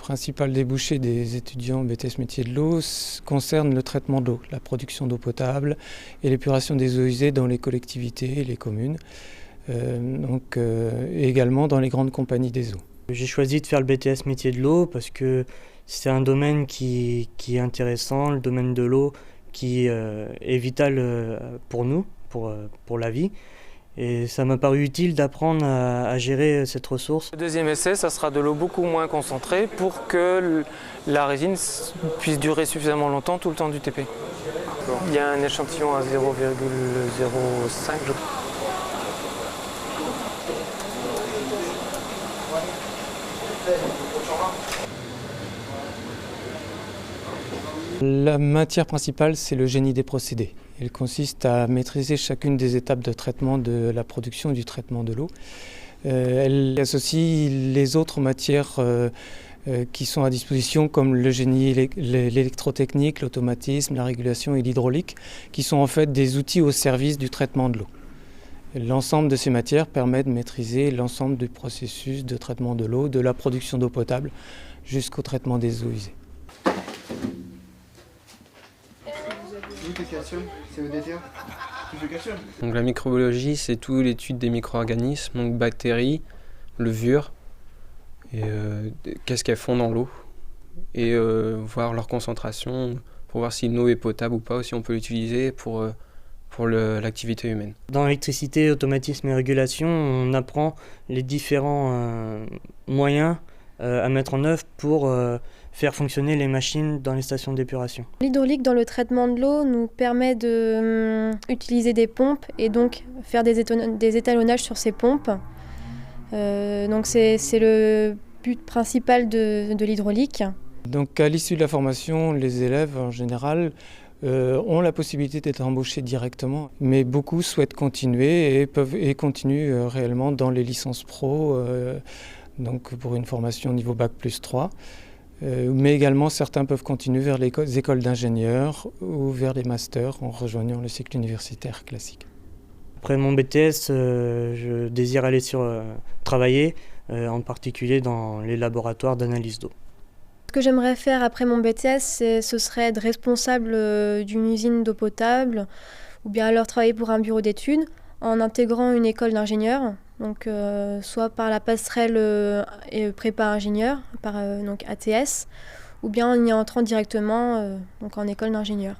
principal débouché des étudiants BTS métiers de l'eau concerne le traitement d'eau, la production d'eau potable et l'épuration des eaux usées dans les collectivités et les communes, et également dans les grandes compagnies des eaux. J'ai choisi de faire le BTS métier de l'eau parce que c'est un domaine qui est intéressant, le domaine de l'eau qui est vital pour nous, pour la vie. Et ça m'a paru utile d'apprendre à gérer cette ressource. Le deuxième essai, ça sera de l'eau beaucoup moins concentrée pour que la résine puisse durer suffisamment longtemps tout le temps du TP. Il y a un échantillon à 0,05, je crois. La matière principale, c'est le génie des procédés. Il consiste à maîtriser chacune des étapes de traitement de la production et du traitement de l'eau. Elle associe les autres matières qui sont à disposition, comme le génie, l'électrotechnique, l'automatisme, la régulation et l'hydraulique, qui sont en fait des outils au service du traitement de l'eau. L'ensemble de ces matières permet de maîtriser l'ensemble du processus de traitement de l'eau, de la production d'eau potable jusqu'au traitement des eaux usées. Donc la microbiologie, c'est toute l'étude des micro-organismes, donc bactéries, levures, et qu'est-ce qu'elles font dans l'eau, et voir leur concentration pour voir si l'eau est potable ou pas, ou si on peut l'utiliser pour l'activité humaine. Dans l'électricité, automatisme et régulation, on apprend les différents moyens à mettre en œuvre pour faire fonctionner les machines dans les stations d'épuration. L'hydraulique dans le traitement de l'eau nous permet d'utiliser des pompes et donc faire des étalonnages sur ces pompes. Donc c'est le but principal de l'hydraulique. Donc à l'issue de la formation, les élèves en général ont la possibilité d'être embauchés directement, mais beaucoup souhaitent continuer et continuent réellement dans les licences pro, donc pour une formation niveau Bac+3. Mais également, certains peuvent continuer vers les écoles d'ingénieurs ou vers les masters en rejoignant le cycle universitaire classique. Après mon BTS, je désire aller travailler, en particulier dans les laboratoires d'analyse d'eau. Ce que j'aimerais faire après mon BTS, ce serait être responsable d'une usine d'eau potable ou bien alors travailler pour un bureau d'études en intégrant une école d'ingénieurs, donc soit par la passerelle prépa ingénieur, donc ATS, ou bien en y entrant directement donc en école d'ingénieur.